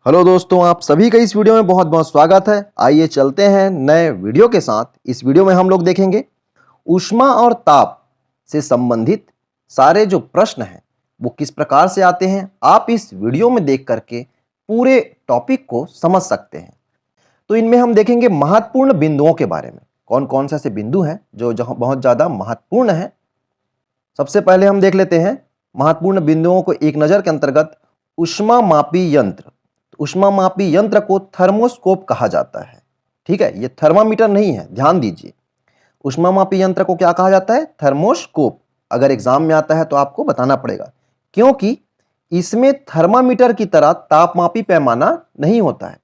Hello दोस्तों, आप सभी का इस वीडियो में बहुत बहुत स्वागत है। आइए चलते हैं नए वीडियो के साथ। इस वीडियो में हम लोग देखेंगे ऊष्मा और ताप से संबंधित सारे जो प्रश्न हैं वो किस प्रकार से आते हैं। आप इस वीडियो में देख करके पूरे टॉपिक को समझ सकते हैं। तो इनमें हम देखेंगे महत्वपूर्ण बिंदुओं के बारे में, कौन कौन से ऐसे बिंदु हैं जो बहुत ज्यादा महत्वपूर्ण है। सबसे पहले हम देख लेते हैं महत्वपूर्ण बिंदुओं को एक नजर के अंतर्गत। ऊष्मा मापी यंत्र, ऊष्मा मापी यंत्र को थर्मोस्कोप कहा जाता है। ठीक है, ये थर्मामीटर नहीं है, ध्यान दीजिए। ऊष्मा मापी यंत्र को क्या कहा जाता है? थर्मोस्कोप। अगर एग्जाम में आता है तो आपको बताना पड़ेगा, क्योंकि इसमें थर्मामीटर की तरह तापमापी पैमाना नहीं होता है।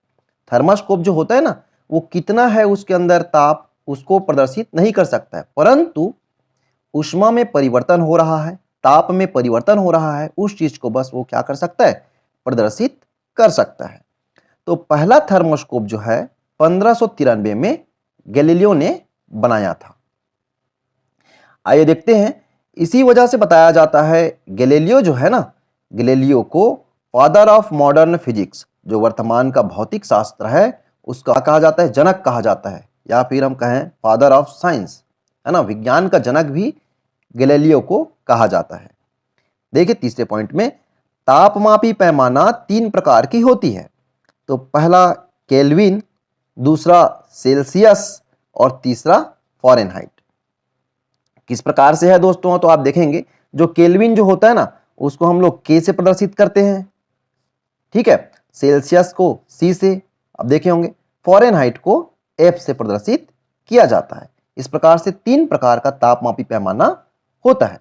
थर्मास्कोप जो होता है ना, वो कितना है उसके अंदर ताप, उसको प्रदर्शित नहीं कर सकता है, परंतु ऊष्मा में परिवर्तन हो रहा है, ताप में परिवर्तन हो रहा है, उस चीज को बस वो क्या कर सकता है? प्रदर्शित कर सकता है। तो पहला थर्मोस्कोप जो है 1593 में गैलीलियो ने बनाया था। आइए देखते हैं। इसी वजह से बताया जाता है गैलीलियो जो है ना, गैलीलियो को फादर ऑफ मॉडर्न फिजिक्स, जो वर्तमान का भौतिक शास्त्र है उसका कहा जाता है, जनक कहा जाता है, या फिर हम कहें फादर ऑफ साइंस, है ना, विज्ञान का जनक भी गैलीलियो को कहा जाता है। देखिए तीसरे पॉइंट में, तापमापी पैमाना तीन प्रकार की होती है। तो पहला केल्विन, दूसरा सेल्सियस और तीसरा फ़ारेनहाइट। किस प्रकार से है दोस्तों? तो आप देखेंगे जो केल्विन जो होता है ना, उसको हम लोग के से प्रदर्शित करते हैं। ठीक है, सेल्सियस को सी से, अब देखे होंगे, फ़ारेनहाइट को एफ से प्रदर्शित किया जाता है। इस प्रकार से तीन प्रकार का तापमापी पैमाना होता है।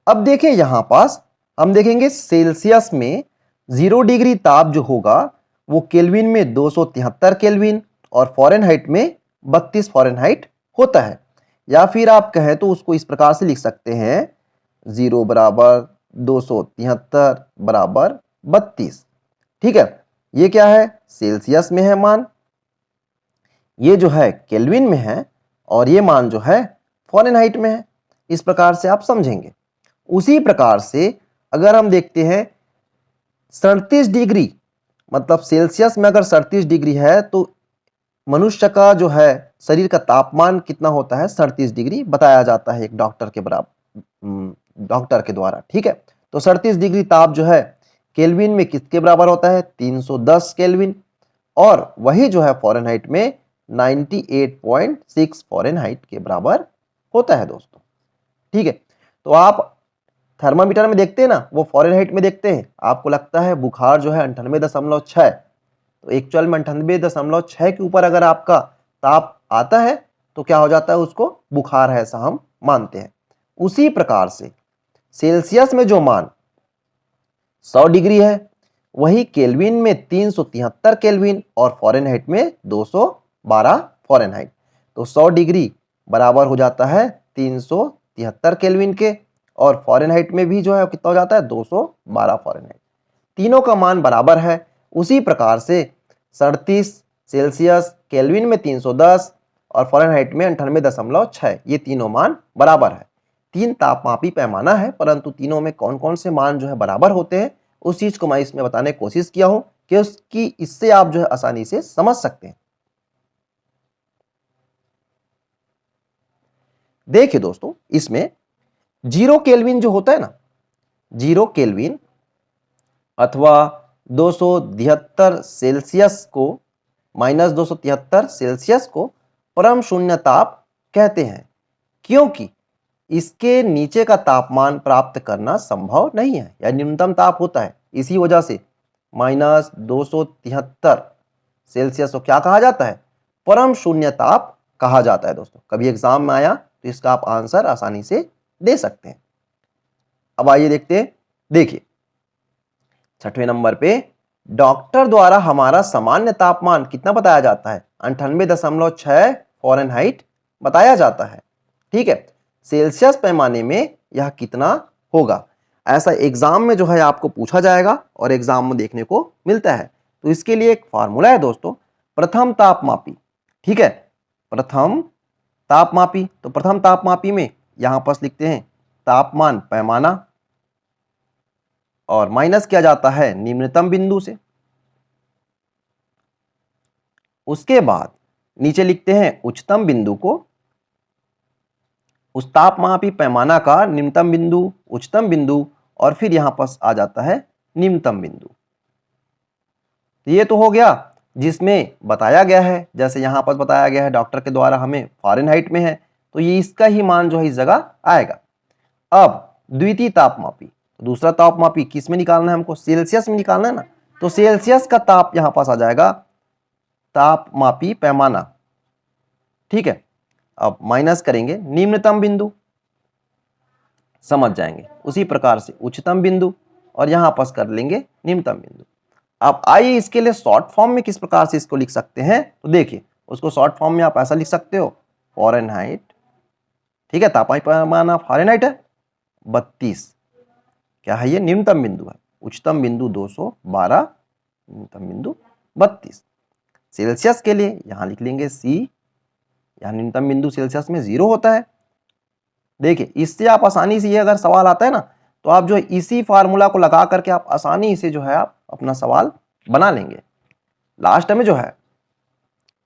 अब देखिए यहां पास हम देखेंगे सेल्सियस में 0 डिग्री ताप जो होगा वो केल्विन में 273 केल्विन और फ़ारेनहाइट में 32 फ़ारेनहाइट होता है। या फिर आप कहें तो उसको इस प्रकार से लिख सकते हैं, 0 बराबर 273 बराबर 32। ठीक है, ये क्या है? सेल्सियस में है मान, ये जो है केल्विन में है, और ये मान जो है फ़ारेनहाइट में है। इस प्रकार से आप समझेंगे। उसी प्रकार से अगर हम देखते हैं 37 डिग्री, मतलब सेल्सियस में अगर 37 डिग्री है तो मनुष्य का जो है शरीर का तापमान कितना होता है? 37 डिग्री बताया जाता है एक डॉक्टर के बराबर, डॉक्टर के द्वारा। ठीक है, तो 37 डिग्री ताप जो है केल्विन में किसके बराबर होता है? 310 केल्विन। और वही जो है फ़ारेनहाइट में 98.6 फ़ारेनहाइट के बराबर होता है दोस्तों। ठीक है, तो आप थर्मामीटर में देखते हैं ना, वो फ़ारेनहाइट में देखते हैं, आपको लगता है बुखार जो है 98.6, तो एक्चुअल में 98.6 के ऊपर अगर आपका ताप आता है तो क्या हो जाता है? उसको बुखार है ऐसा हम मानते हैं। उसी प्रकार से सेल्सियस में जो मान 100 डिग्री है, वही केल्विन में 373 केल्विन और फ़ारेनहाइट में 212 फ़ारेनहाइट। तो 100 डिग्री बराबर हो जाता है 373 केल्विन के, और फ़ारेनहाइट में भी जो है कितना हो जाता है? 212 फ़ारेनहाइट। तीनों का मान बराबर है। उसी प्रकार से 37 सेल्सियस, केल्विन में 310 और फ़ारेनहाइट में 98.6, ये तीनों मान बराबर है। तीन तापमापी पैमाना है, परंतु तीनों में कौन कौन से मान जो है बराबर होते हैं, उस चीज को मैं इसमें बताने की कोशिश किया हूं कि उसकी इससे आप जो है आसानी से समझ सकते हैं। देखिए दोस्तों, इसमें 0 केल्विन जो होता है ना, 0 केल्विन अथवा 273 सेल्सियस को, -273 सेल्सियस को परम शून्य ताप कहते हैं, क्योंकि इसके नीचे का तापमान प्राप्त करना संभव नहीं है, या न्यूनतम ताप होता है। इसी वजह से -273 सेल्सियस को क्या कहा जाता है? परम शून्य ताप कहा जाता है दोस्तों। कभी एग्जाम में आया तो इसका आप आंसर आसानी से दे सकते हैं। अब आइए देखते हैं। देखिए 6वें नंबर पे, डॉक्टर द्वारा हमारा सामान्य तापमान कितना बताया जाता है? 98.6 फ़ारेनहाइट बताया जाता है। ठीक है, सेल्सियस पैमाने में यह कितना होगा? ऐसा एग्जाम में जो है आपको पूछा जाएगा और एग्जाम में देखने को मिलता है। तो इसके लिए एक फॉर्मूला है दोस्तों, प्रथम तापमापी। ठीक है, प्रथम तापमापी, तो प्रथम तापमापी में यहां पर लिखते हैं तापमान पैमाना, और माइनस किया जाता है निम्नतम बिंदु से। उसके बाद नीचे लिखते हैं उच्चतम बिंदु को, उस तापमापी पैमाना का निम्नतम बिंदु, उच्चतम बिंदु, और फिर यहां पर आ जाता है निम्नतम बिंदु। ये तो हो गया जिसमें बताया गया है, जैसे यहां पर बताया गया है डॉक्टर के द्वारा हमें फ़ारेनहाइट में है, तो ये इसका ही मान जो है इस जगह आएगा। अब द्वितीय तापमापी, दूसरा तापमापी किस में निकालना है हमको? सेल्सियस में निकालना है ना, तो सेल्सियस का ताप यहां पास आ जाएगा तापमापी पैमाना, ठीक है। अब माइनस करेंगे निम्नतम बिंदु, समझ जाएंगे। उसी प्रकार से उच्चतम बिंदु और यहां पास कर लेंगे निम्नतम बिंदु। अब आइए इसके लिए शॉर्ट फॉर्म में किस प्रकार से इसको लिख सकते हैं, तो देखिए उसको शॉर्ट फॉर्म में आप ऐसा लिख सकते हो, फ़ारेनहाइट, ठीक है, तापमान पैमाना फ़ारेनहाइट है 32, क्या है ये? निम्नतम बिंदु है, उच्चतम बिंदु 212, निम्नतम बिंदु 32। सेल्सियस के लिए यहां लिख लेंगे सी, यहां निम्नतम बिंदु सेल्सियस में 0 होता है। देखिए इससे आप आसानी से, ये अगर सवाल आता है ना, तो आप जो है इसी फार्मूला को लगा करके आप आसानी से जो है आप अपना सवाल बना लेंगे। लास्ट में जो है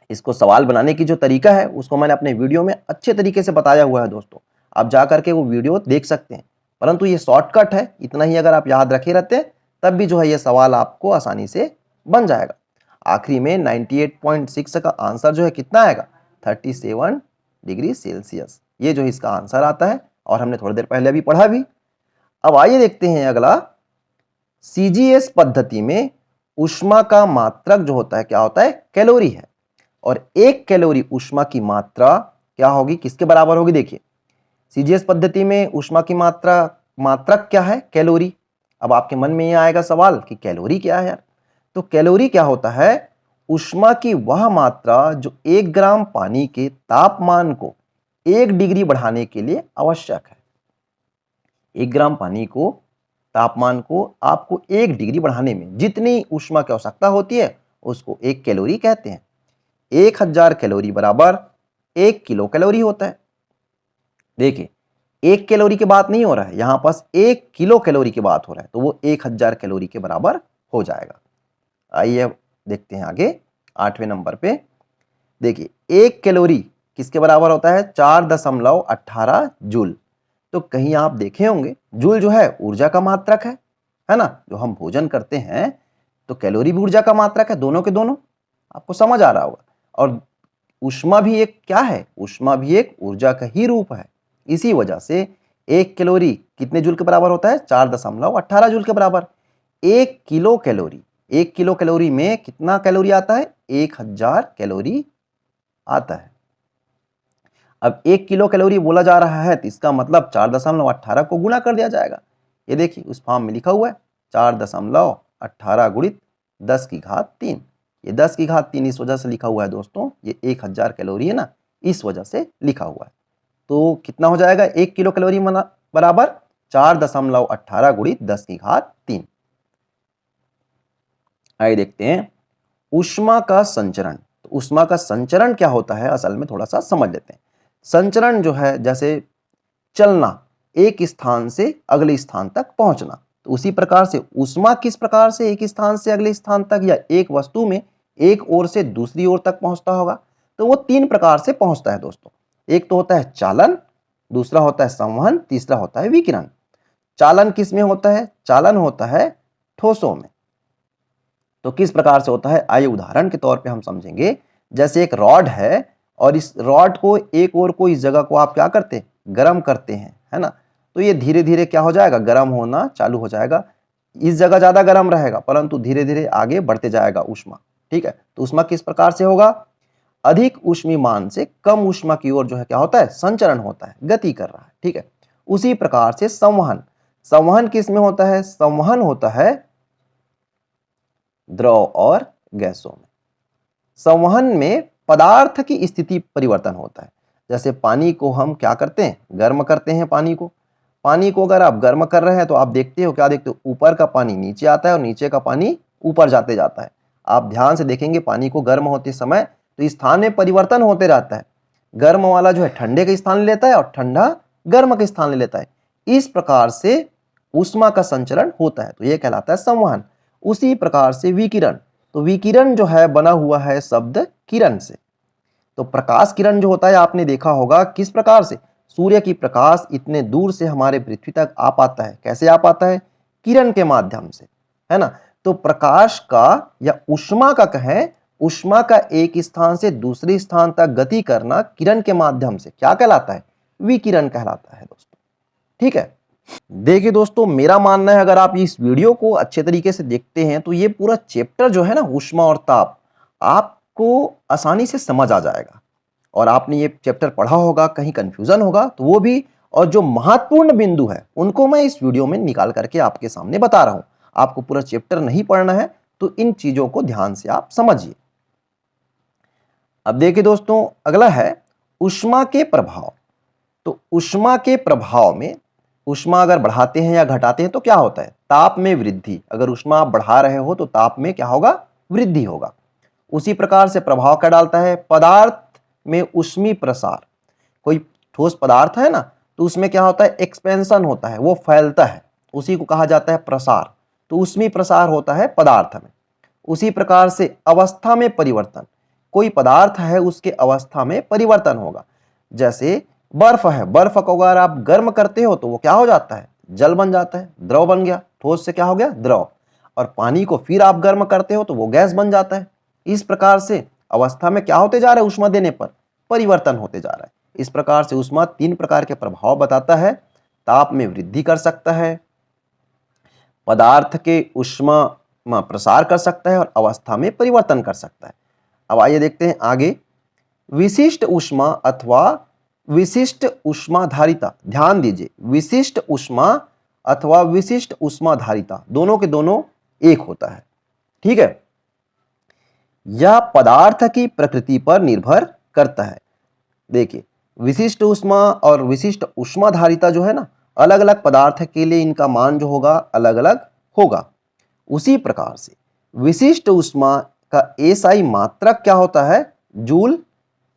इसको सवाल बनाने की जो तरीका है उसको मैंने अपने वीडियो में अच्छे तरीके से बताया हुआ है दोस्तों, आप जा करके वो वीडियो देख सकते हैं। परंतु ये शॉर्टकट है, इतना ही अगर आप याद रखे रहते हैं तब भी जो है ये सवाल आपको आसानी से बन जाएगा। आखिरी में 98.6 का आंसर जो है कितना आएगा? 37 डिग्री सेल्सियस, ये जो इसका आंसर आता है, और हमने थोड़ी देर पहले अभी पढ़ा भी। अब आइए देखते हैं अगला, सीजीएस पद्धति में ऊष्मा का मात्रक जो होता है क्या होता है? कैलोरी है, और 1 कैलोरी ऊष्मा की मात्रा क्या होगी, किसके बराबर होगी? देखिए सीजीएस पद्धति में ऊष्मा की मात्रक क्या है? कैलोरी। अब आपके मन में ये आएगा सवाल कि कैलोरी क्या है यार? तो कैलोरी क्या होता है? ऊष्मा की वह मात्रा जो 1 ग्राम पानी के तापमान को 1 डिग्री बढ़ाने के लिए आवश्यक है। 1 ग्राम पानी को तापमान को आपको 1 डिग्री बढ़ाने में जितनी ऊष्मा की आवश्यकता होती है उसको 1 कैलोरी कहते हैं। 1000 कैलोरी बराबर 1 किलो कैलोरी होता है। देखिए 1 कैलोरी की बात नहीं हो रहा है, यहां पास 1 किलो कैलोरी की बात हो रहा है, तो वो 1000 कैलोरी के बराबर हो जाएगा। आइए अब देखते हैं आगे 8वें नंबर पे। देखिए 1 कैलोरी किसके बराबर होता है? 4.18 जूल। तो कहीं आप देखे होंगे जूल जो है ऊर्जा का मात्रक है ना, जो हम भोजन करते हैं, तो कैलोरी भी ऊर्जा का मात्रक है, दोनों के दोनों, आपको समझ आ रहा होगा। और ऊष्मा भी एक क्या है? ऊष्मा भी एक ऊर्जा का ही रूप है। इसी वजह से 1 कैलोरी कितने जूल के बराबर होता है? 4.18 जूल के बराबर। 1 किलो कैलोरी, 1 किलो कैलोरी में कितना कैलोरी आता है? 1000 कैलोरी आता है। अब 1 किलो कैलोरी बोला जा रहा है तो इसका मतलब 4.18 को गुणा कर दिया जाएगा। ये देखिए उस फॉर्म में लिखा हुआ है 4.18 गुणित 10 की घात 3। ये 10 की घात 3 इस वजह से लिखा हुआ है दोस्तों, ये 1000 कैलोरी है ना, इस वजह से लिखा हुआ है। तो कितना हो जाएगा? 1 किलो कैलोरी बराबर 4.18 गुणित 10 की घात 3। आइए देखते हैं ऊष्मा का संचरण। तो ऊष्मा का संचरण क्या होता है असल में थोड़ा सा समझ लेते हैं। संचरण जो है जैसे चलना, एक स्थान से अगले स्थान तक पहुंचना, तो उसी प्रकार से ऊष्मा किस प्रकार से एक स्थान से अगले स्थान तक या एक वस्तु में एक ओर से दूसरी ओर तक पहुंचता होगा, तो वो 3 प्रकार से पहुंचता है दोस्तों। एक तो होता है चालन, दूसरा होता है संवहन, तीसरा होता है विकिरण। चालन किस में होता है? चालन होता है ठोसों में। तो किस प्रकार से होता है आइए उदाहरण के तौर पे हम समझेंगे। जैसे एक रॉड है और इस रॉड को एक ओर को इस जगह को आप क्या करते हैं? गर्म करते हैं, है ना, तो ये धीरे धीरे क्या हो जाएगा? गर्म होना चालू हो जाएगा। इस जगह ज्यादा गर्म रहेगा परंतु धीरे धीरे आगे बढ़ते जाएगा ऊष्मा, ठीक है। तो ऊष्मा किस प्रकार से होगा? अधिक ऊष्मीमान से कम ऊष्मा की ओर जो है क्या होता है? संचरण होता है, गति कर रहा है, ठीक है। उसी प्रकार से संवहन, संवहन किस में होता है? संवहन होता है द्रव और गैसों में। संवहन में पदार्थ की स्थिति परिवर्तन होता है। जैसे पानी को हम क्या करते हैं? गर्म करते हैं पानी को। पानी को अगर आप गर्म कर रहे हैं तो आप देखते हो, क्या देखते हो? ऊपर का पानी नीचे आता है और नीचे का पानी ऊपर जाते जाता है। आप ध्यान से देखेंगे पानी को गर्म होते समय तो स्थान में परिवर्तन होते रहता है। गर्म वाला जो है ठंडे का स्थान ले लेता है और ठंडा गर्म का स्थान ले लेता है। इस प्रकार से ऊष्मा का संचरण होता है, तो यह कहलाता है संवहन। उसी प्रकार से विकिरण, तो विकिरण जो है बना हुआ है शब्द किरण से। तो प्रकाश किरण जो होता है आपने देखा होगा किस प्रकार से सूर्य की प्रकाश इतने दूर से हमारे पृथ्वी तक आ पाता है। कैसे आ पाता है? किरण के माध्यम से, है ना। तो प्रकाश का या ऊष्मा का कहें, ऊष्मा का एक स्थान से दूसरे स्थान तक गति करना किरण के माध्यम से क्या कहलाता है? विकिरण कहलाता है दोस्तों। ठीक है। देखिए दोस्तों, मेरा मानना है अगर आप इस वीडियो को अच्छे तरीके से देखते हैं तो ये पूरा चैप्टर जो है ना ऊष्मा और ताप आपको आसानी से समझ आ जाएगा। और आपने ये चैप्टर पढ़ा होगा, कहीं कंफ्यूजन होगा तो वो भी, और जो महत्वपूर्ण बिंदु है उनको मैं इस वीडियो में निकाल करके आपके सामने बता रहा हूं। आपको पूरा चैप्टर नहीं पढ़ना है तो इन चीजों को ध्यान से आप समझिए। अब देखिए दोस्तों, अगला है ऊष्मा के प्रभाव। तो ऊष्मा के प्रभाव में ऊष्मा अगर बढ़ाते हैं या घटाते हैं तो क्या होता है? ताप में वृद्धि। अगर ऊष्मा आप बढ़ा रहे हो तो ताप में क्या होगा? वृद्धि होगा। उसी प्रकार से प्रभाव क्या डालता है? पदार्थ में ऊष्मी प्रसार। कोई ठोस पदार्थ है ना, तो उसमें क्या होता है? एक्सपेंशन होता है, वो फैलता है, उसी को कहा जाता है प्रसार। तो ऊष्मी प्रसार होता है पदार्थ में। उसी प्रकार से अवस्था में परिवर्तन। कोई पदार्थ है उसके अवस्था में परिवर्तन होगा। जैसे बर्फ है, बर्फ को अगर आप गर्म करते हो तो वो क्या हो जाता है? जल बन जाता है, द्रव बन गया। ठोस से क्या हो गया? द्रव। और पानी को फिर आप गर्म करते हो तो वो गैस बन जाता है। इस प्रकार से अवस्था में क्या होते जा रहा है? ऊष्मा देने पर परिवर्तन होते जा रहा है। इस प्रकार से ऊष्मा तीन प्रकार के प्रभाव बताता है। ताप में वृद्धि कर सकता है, पदार्थ के ऊष्मा में प्रसार कर सकता है और अवस्था में परिवर्तन कर सकता है। अब आइए देखते हैं आगे। विशिष्ट ऊष्मा अथवा विशिष्ट ऊष्माधारिता। ध्यान दीजिए, विशिष्ट ऊष्मा अथवा विशिष्ट ऊष्माधारिता दोनों के दोनों एक होता है। ठीक है। यह पदार्थ की प्रकृति पर निर्भर करता है। देखिए, विशिष्ट ऊष्मा और विशिष्ट ऊष्माधारिता जो है ना, अलग अलग पदार्थ के लिए इनका मान जो होगा अलग अलग होगा। उसी प्रकार से विशिष्ट ऊष्मा का एसआई मात्रक क्या होता है? जूल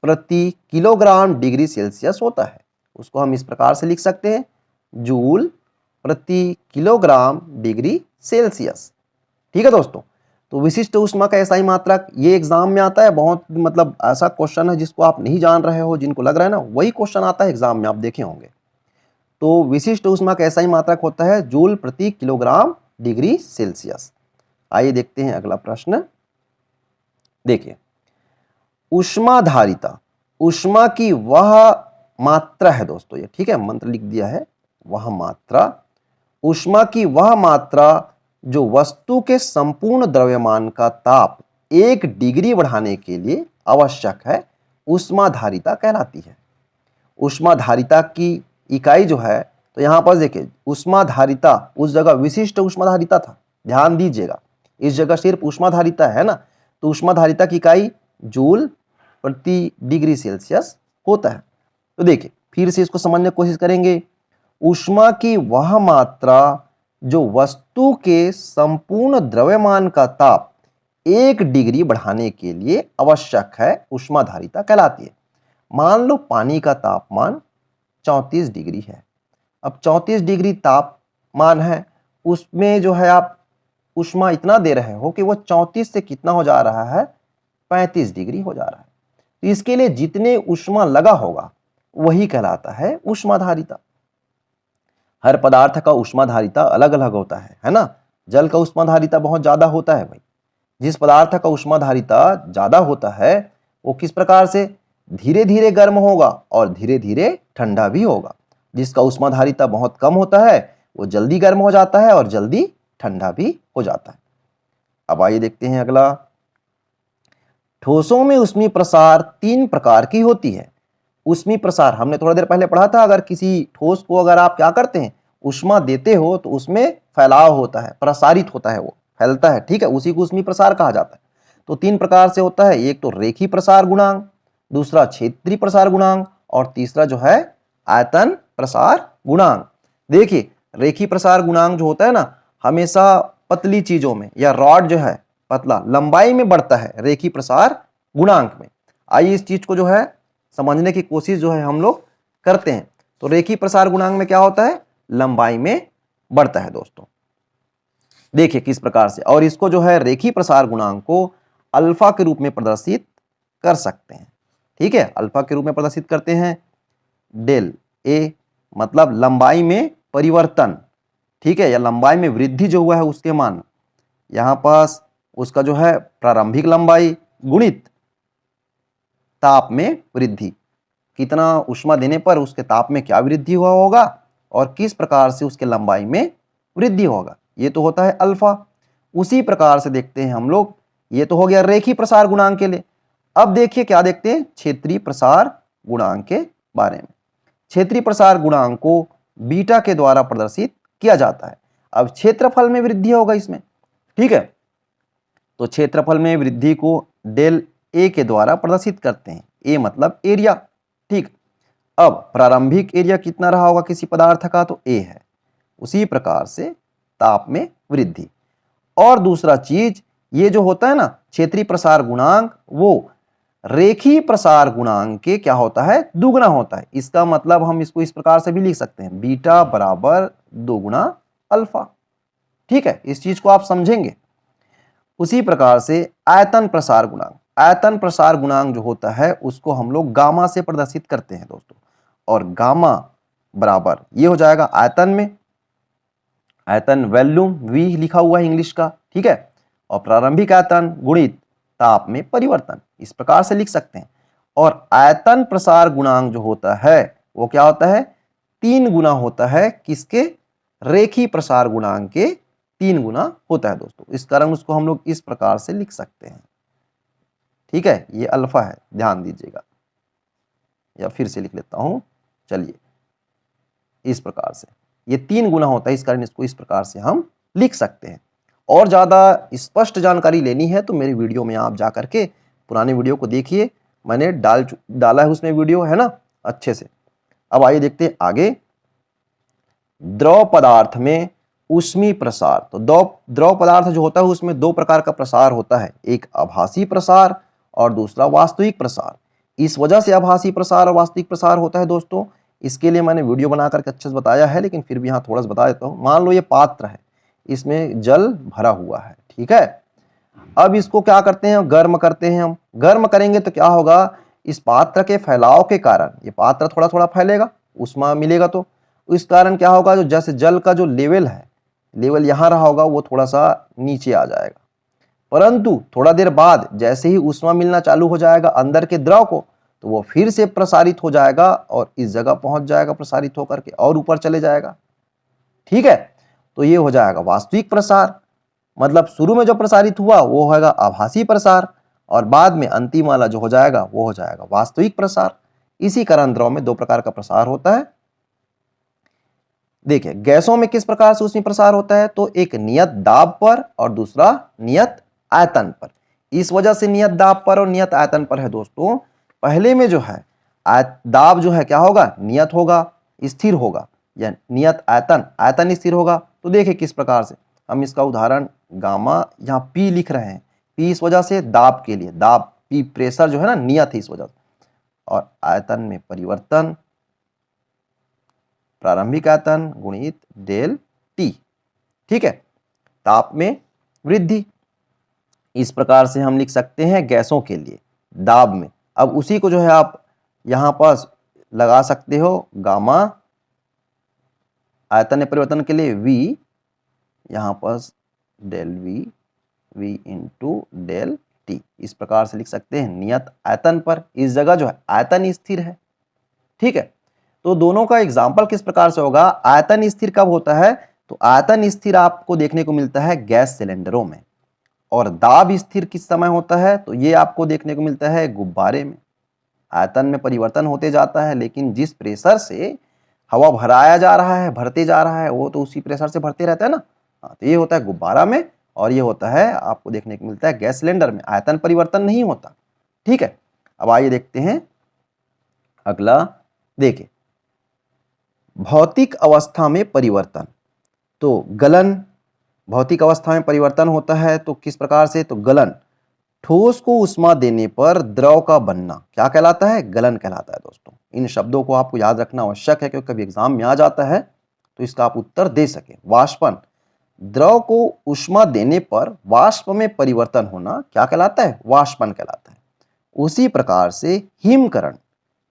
प्रति किलोग्राम डिग्री सेल्सियस होता है। उसको हम इस प्रकार से लिख सकते हैं, जूल प्रति किलोग्राम डिग्री सेल्सियस। ठीक है दोस्तों। तो विशिष्ट ऊष्मा का एसआई मात्रक ये एग्जाम में आता है। बहुत मतलब ऐसा क्वेश्चन है जिसको आप नहीं जान रहे हो, जिनको लग रहा है ना वही क्वेश्चन आता है एग्जाम में, आप देखे होंगे। तो विशिष्ट ऊष्मा का एसआई मात्रक होता है जूल प्रति किलोग्राम डिग्री सेल्सियस। आइए देखते हैं अगला प्रश्न। देखिए, ऊष्माधारिता, ऊष्मा की वह मात्रा है दोस्तों ये, ठीक है, मंत्र लिख दिया है, वह मात्रा। ऊष्मा की वह मात्रा जो वस्तु के संपूर्ण द्रव्यमान का ताप 1 डिग्री बढ़ाने के लिए आवश्यक है, ऊष्माधारिता कहलाती है। ऊष्माधारिता की इकाई जो है, तो यहां पर देखिए ऊष्माधारिता, उस जगह विशिष्ट ऊष्माधारिता था, ध्यान दीजिएगा, इस जगह सिर्फ ऊष्माधारिता है ना। तो ऊष्माधारिता की इकाई जूल प्रति डिग्री सेल्सियस होता है। तो देखिए फिर से इसको समझने की कोशिश करेंगे। ऊष्मा की वह मात्रा जो वस्तु के संपूर्ण द्रव्यमान का ताप 1 डिग्री बढ़ाने के लिए आवश्यक है, ऊष्माधारिता कहलाती है। मान लो पानी का तापमान 34 डिग्री है। अब 34 डिग्री तापमान है, उसमें जो है आप ऊष्मा इतना दे रहे हो कि वो 34 से कितना हो जा रहा है? 35 डिग्री हो जा रहा है। तो इसके लिए जितने ऊष्मा लगा होगा वही कहलाता है ऊष्माधारिता। हर पदार्थ का ऊष्माधारिता अलग अलग होता है ना। जल का ऊष्माधारिता बहुत ज्यादा होता है भाई। जिस पदार्थ का ऊष्माधारिता ज्यादा होता है वो किस प्रकार से? धीरे धीरे गर्म होगा और धीरे धीरे ठंडा भी होगा। जिसका ऊष्माधारिता बहुत कम होता है वो जल्दी गर्म हो जाता है और जल्दी ठंडा भी हो जाता है। अब आइए देखते हैं अगला। ठोसों में ऊष्मी प्रसार 3 प्रकार की होती है। ऊष्मी प्रसार हमने थोड़ा देर पहले पढ़ा था। अगर किसी ठोस को अगर आप क्या करते हैं? ऊष्मा देते हो तो उसमें फैलाव होता है, प्रसारित होता है, वो फैलता है, ठीक है, उसी को ऊष्मी प्रसार कहा जाता है। तो 3 प्रकार से होता है, एक तो रेखी प्रसार गुणांक, दूसरा क्षेत्रीय प्रसार गुणांक और तीसरा जो है आयतन प्रसार गुणांक। देखिए रेखी प्रसार गुणांक जो होता है ना, हमेशा पतली चीजों में या रॉड जो है पतला, लंबाई में बढ़ता है रेखी प्रसार गुणांक में। आइए इस चीज को जो है समझने की कोशिश जो है हम लोग करते हैं। तो रेखी प्रसार गुणांक में क्या होता है? लंबाई में बढ़ता है दोस्तों। देखिए किस प्रकार से, और इसको जो है रेखीय प्रसार गुणांक को अल्फा के रूप में प्रदर्शित कर सकते हैं। ठीक है, अल्फा के रूप में प्रदर्शित करते हैं। डेल ए मतलब लंबाई में परिवर्तन, ठीक है, या लंबाई में वृद्धि जो हुआ है उसके मान, यहां पास उसका जो है प्रारंभिक लंबाई गुणित ताप में वृद्धि, कितना ऊष्मा देने पर उसके ताप में क्या वृद्धि हुआ होगा और किस प्रकार से उसके लंबाई में वृद्धि होगा, ये तो होता है अल्फा। उसी प्रकार से देखते हैं हम लोग, ये तो हो गया रेखीय प्रसार गुणांक के लिए। अब देखिए क्या देखते हैं, क्षेत्रीय प्रसार गुणांक के बारे में। क्षेत्रीय प्रसार गुणांक को बीटा के द्वारा प्रदर्शित किया जाता है। अब क्षेत्रफल में वृद्धि होगा इसमें, ठीक है, तो क्षेत्रफल में वृद्धि को डेल ए के द्वारा प्रदर्शित करते हैं। ए मतलब एरिया, ठीक। अब प्रारंभिक एरिया कितना रहा होगा किसी पदार्थ का, तो ए है। उसी प्रकार से ताप में वृद्धि। और दूसरा चीज, ये जो होता है ना क्षेत्रीय प्रसार गुणांक, वो रेखीय प्रसार गुणांक के क्या होता है, दुगुना होता है। इसका मतलब हम इसको इस प्रकार से भी लिख सकते हैं, बीटा बराबर 2 गुना अल्फा। ठीक है, इस चीज को आप समझेंगे। उसी प्रकार से आयतन प्रसार गुणांक, आयतन प्रसार गुणांक जो होता है उसको हम लोग गामा से प्रदर्शित करते हैं दोस्तों। और गामा बराबर ये हो जाएगा आयतन में, आयतन वॉल्यूम वी लिखा हुआ है इंग्लिश का, ठीक है, और प्रारंभिक आयतन गुणित ताप में परिवर्तन, इस प्रकार से लिख सकते हैं। और आयतन प्रसार गुणांक जो होता है वो क्या होता है, 3 गुना होता है किसके, रेखीय प्रसार गुणांक के 3 गुना होता है दोस्तों। इस कारण उसको हम लोग इस प्रकार से लिख सकते हैं। ठीक है, ये अल्फा है, ध्यान दीजिएगा, या फिर से लिख लेता हूं, चलिए इस प्रकार से, ये 3 गुना होता है, इस कारण इसको इस प्रकार से हम लिख सकते हैं। और ज़्यादा स्पष्ट जानकारी लेनी है तो मेरी वीडियो में आप जा करके पुराने वीडियो को देखिए, मैंने डाला है उसमें वीडियो, है ना, अच्छे से। अब आइए देखते हैं आगे, द्रव पदार्थ में ऊष्मीय प्रसार। तो द्रव पदार्थ जो होता है उसमें 2 प्रकार का प्रसार होता है, एक आभासी प्रसार और दूसरा वास्तविक प्रसार। इस वजह से आभासी प्रसार और वास्तविक प्रसार होता है दोस्तों, इसके लिए मैंने वीडियो बना करके अच्छे से बताया है, लेकिन फिर भी यहाँ थोड़ा सा बता देता हूँ। मान लो ये पात्र है, इसमें जल भरा हुआ है, ठीक है। अब इसको क्या करते हैं, गर्म करते हैं। हम गर्म करेंगे तो क्या होगा, इस पात्र के फैलाव के कारण ये पात्र थोड़ा थोड़ा फैलेगा, ऊष्मा मिलेगा, तो इस कारण क्या होगा, जो जैसे जल का जो लेवल है, लेवल यहाँ रहा होगा वो थोड़ा सा नीचे आ जाएगा। परंतु थोड़ा देर बाद जैसे ही ऊष्मा मिलना चालू हो जाएगा अंदर के द्रव को, तो वो फिर से प्रसारित हो जाएगा और इस जगह पहुंच जाएगा प्रसारित होकर के, और ऊपर चले जाएगा। ठीक है, तो ये हो जाएगा वास्तविक प्रसार। मतलब शुरू में जो प्रसारित हुआ वो होगा आभासी प्रसार, और बाद में अंतिम वाला जो हो जाएगा वो हो जाएगा वास्तविक प्रसार। इसी कारण द्रव में 2 प्रकार का प्रसार होता है। देखिए गैसों में किस प्रकार से ऊष्मीय प्रसार होता है, तो एक नियत दाब पर और दूसरा नियत आयतन पर। इस वजह से नियत दाब पर और नियत आयतन पर है दोस्तों। पहले में जो है दाब जो है क्या होगा, नियत होगा, स्थिर होगा, या नियत आयतन, आयतन स्थिर होगा। तो देखिए किस प्रकार से हम इसका उदाहरण, गामा यहाँ पी लिख रहे हैं, पी इस वजह से दाब के लिए, दाब पी प्रेशर जो है ना नियत है इस वजह से, और आयतन में परिवर्तन, प्रारंभिक आयतन गुणित डेल टी, ठीक है, ताप में वृद्धि। इस प्रकार से हम लिख सकते हैं गैसों के लिए दाब में। अब उसी को जो है आप यहां पास लगा सकते हो, गामा आयतन में परिवर्तन के लिए वी, यहां पास डेल वी, वी इंटू डेल टी, इस प्रकार से लिख सकते हैं नियत आयतन पर। इस जगह जो है आयतन स्थिर है, ठीक है। तो दोनों का एग्जाम्पल किस प्रकार से होगा, आयतन स्थिर कब होता है, तो आयतन स्थिर आपको देखने को मिलता है गैस सिलेंडरों में, और दाब स्थिर किस समय होता है, तो ये आपको देखने को मिलता है गुब्बारे में। आयतन में परिवर्तन होते जाता है, लेकिन जिस प्रेशर से हवा भराया जा रहा है, भरते जा रहा है, वो तो उसी प्रेशर से भरते रहता है ना। हाँ, तो ये होता है गुब्बारा में, और ये होता है आपको देखने को मिलता है गैस सिलेंडर में, आयतन परिवर्तन नहीं होता। ठीक है, अब आइए देखते हैं अगला। देखिए भौतिक अवस्था में परिवर्तन, तो गलन, भौतिक अवस्था में परिवर्तन होता है तो किस प्रकार से, तो गलन, ठोस को उष्मा देने पर द्रव का बनना क्या कहलाता है, गलन कहलाता है दोस्तों। इन शब्दों को आपको याद रखना आवश्यक है, क्योंकि कभी एग्जाम में आ जाता है तो इसका आप उत्तर दे सके। वाष्पन, द्रव को ऊष्मा देने पर वाष्प में परिवर्तन होना क्या कहलाता है? वाष्पन कहलाता है। उसी प्रकार से हिमकरण,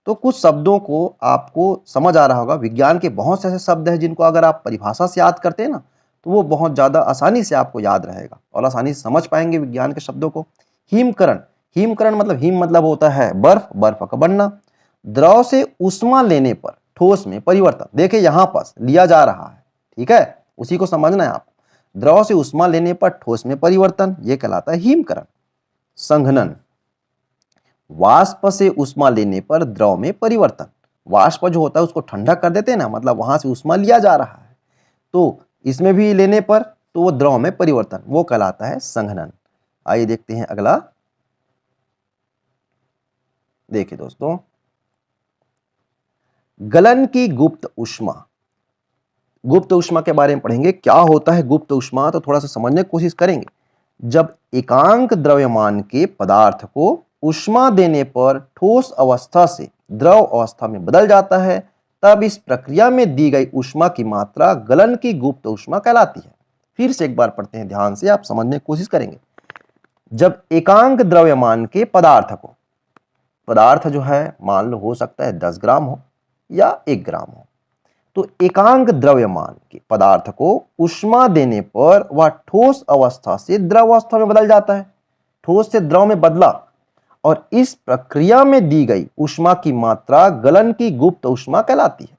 तो कुछ शब्दों को आपको समझ आ रहा होगा। विज्ञान के बहुत से ऐसे शब्द हैं जिनको अगर आप परिभाषा से याद करते हैं ना, तो वो बहुत ज़्यादा आसानी से आपको याद रहेगा और आसानी से समझ पाएंगे विज्ञान के शब्दों को। हिमकरण, हिमकरण मतलब हिम मतलब होता है बर्फ, बर्फ का बनना। द्रव से ऊष्मा लेने पर ठोस में परिवर्तन, देखिए यहाँ पर लिया जा रहा है, ठीक है, उसी को समझना है आप। द्रव से ऊष्मा लेने पर ठोस में परिवर्तन, ये कहलाता है हिमकरण। संघनन, वाष्प से ऊष्मा लेने पर द्रव में परिवर्तन। वाष्प जो होता है उसको ठंडा कर देते हैं ना, मतलब वहां से ऊष्मा लिया जा रहा है, तो इसमें भी लेने पर तो वो द्रव में परिवर्तन, वो कहलाता है संघनन। आइए देखते हैं अगला। देखिए दोस्तों, गलन की गुप्त ऊष्मा। गुप्त ऊष्मा के बारे में पढ़ेंगे, क्या होता है गुप्त ऊष्मा, तो थोड़ा सा समझने की कोशिश करेंगे। जब एकांक द्रव्यमान के पदार्थ को ऊष्मा देने पर ठोस अवस्था से द्रव अवस्था में बदल जाता है, तब इस प्रक्रिया में दी गई ऊष्मा की मात्रा गलन की गुप्त ऊष्मा कहलाती है। फिर से एक बार पढ़ते हैं, ध्यान से आप समझने की कोशिश करेंगे। जब एकांक द्रव्यमान के पदार्थ को, पदार्थ जो है मान लो हो सकता है 10 ग्राम हो या 1 ग्राम हो, तो एकांक द्रव्यमान के पदार्थ को ऊष्मा देने पर वह ठोस अवस्था से द्रव अवस्था में बदल जाता है। ठोस से द्रव में बदला और इस प्रक्रिया में दी गई ऊष्मा की मात्रा गलन की गुप्त ऊष्मा कहलाती है।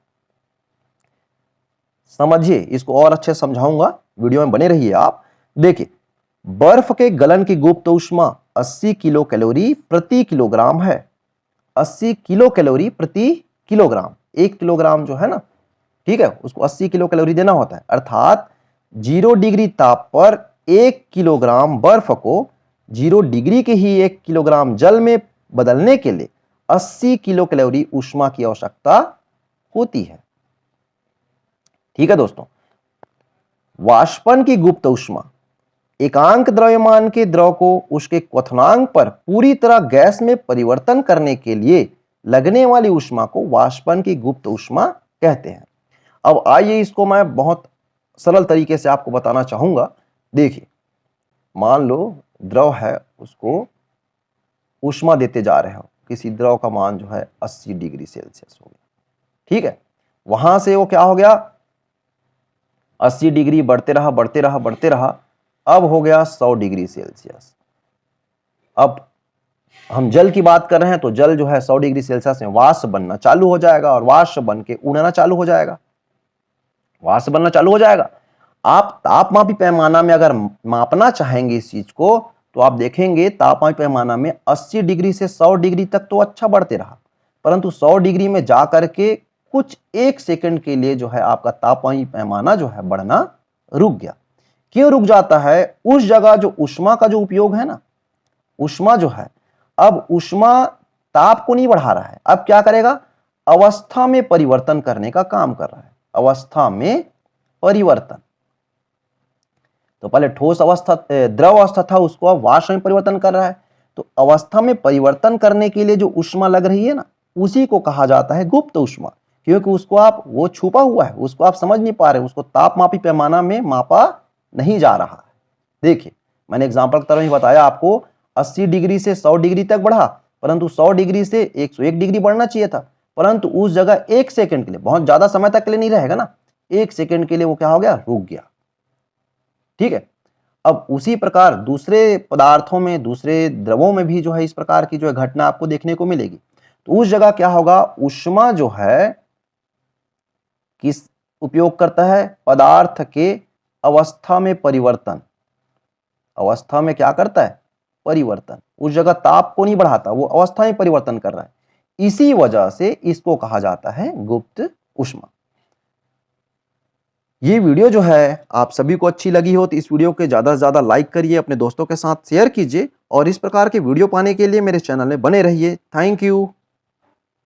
समझिए, इसको और अच्छे समझाऊंगा, वीडियो में बने रहिए आप। देखिए, बर्फ के गलन की गुप्त ऊष्मा 80 किलो कैलोरी प्रति किलोग्राम है। 80 किलो कैलोरी प्रति किलोग्राम, 1 किलोग्राम जो है ना, ठीक है, उसको 80 किलो कैलोरी देना होता है। अर्थात 0 डिग्री ताप पर 1 किलोग्राम बर्फ को 0 डिग्री के ही 1 किलोग्राम जल में बदलने के लिए 80 किलो कैलोरी ऊष्मा की आवश्यकता होती है। ठीक है दोस्तों, वाष्पन की गुप्त ऊष्मा, एकांक द्रव्यमान के द्रव को उसके क्वथनांक पर पूरी तरह गैस में परिवर्तन करने के लिए लगने वाली ऊष्मा को वाष्पन की गुप्त ऊष्मा कहते हैं। अब आइए इसको मैं बहुत सरल तरीके से आपको बताना चाहूंगा। देखिए, मान लो द्रव है, उसको ऊष्मा देते जा रहे हो, किसी द्रव का मान जो है 80 डिग्री सेल्सियस हो गया, ठीक है, वहां से वो क्या हो गया, 80 डिग्री बढ़ते रहा बढ़ते रहा बढ़ते रहा, अब हो गया 100 डिग्री सेल्सियस। अब हम जल की बात कर रहे हैं, तो जल जो है 100 डिग्री सेल्सियस में वाष्प बनना चालू हो जाएगा और वाष्प बन के उड़ना चालू हो जाएगा, वाष्प बनना चालू हो जाएगा। आप तापमापी पैमाना में अगर मापना चाहेंगे इस चीज को, तो आप देखेंगे तापमापी पैमाना में 80 डिग्री से 100 डिग्री तक तो अच्छा बढ़ते रहा, परंतु 100 डिग्री में जाकर के कुछ 1 सेकंड के लिए जो है आपका तापमापी पैमाना जो है बढ़ना रुक गया। क्यों रुक जाता है? उस जगह जो ऊष्मा का जो उपयोग है ना, ऊष्मा जो है, अब ऊष्मा ताप को नहीं बढ़ा रहा है, अब क्या करेगा, अवस्था में परिवर्तन करने का काम कर रहा है। अवस्था में परिवर्तन, तो पहले ठोस अवस्था द्रव अवस्था था, उसको अब वाष्प में परिवर्तन कर रहा है। तो अवस्था में परिवर्तन करने के लिए जो ऊष्मा लग रही है ना, उसी को कहा जाता है गुप्त ऊष्मा, क्योंकि उसको आप, वो छुपा हुआ है, उसको आप समझ नहीं पा रहे, उसको तापमापी पैमाना में मापा नहीं जा रहा है। देखिए, मैंने एग्जांपल की तरह ही बताया आपको, 80 डिग्री से 100 डिग्री तक बढ़ा, परंतु 100 डिग्री से 101 डिग्री बढ़ना चाहिए था, परंतु उस जगह 1 सेकंड के लिए, बहुत ज्यादा समय तक के लिए नहीं रहेगा ना, 1 सेकंड के लिए वो क्या हो गया, रुक गया। ठीक है, अब उसी प्रकार दूसरे पदार्थों में, दूसरे द्रवों में भी जो है इस प्रकार की जो है घटना आपको देखने को मिलेगी। तो उस जगह क्या होगा, ऊष्मा जो है किस उपयोग करता है, पदार्थ के अवस्था में परिवर्तन, अवस्था में क्या करता है, परिवर्तन। उस जगह ताप को नहीं बढ़ाता, वो अवस्था में परिवर्तन कर रहा है, इसी वजह से इसको कहा जाता है गुप्त ऊष्मा। ये वीडियो जो है आप सभी को अच्छी लगी हो तो इस वीडियो के ज़्यादा से ज़्यादा लाइक करिए, अपने दोस्तों के साथ शेयर कीजिए और इस प्रकार के वीडियो पाने के लिए मेरे चैनल में बने रहिए। Thank you.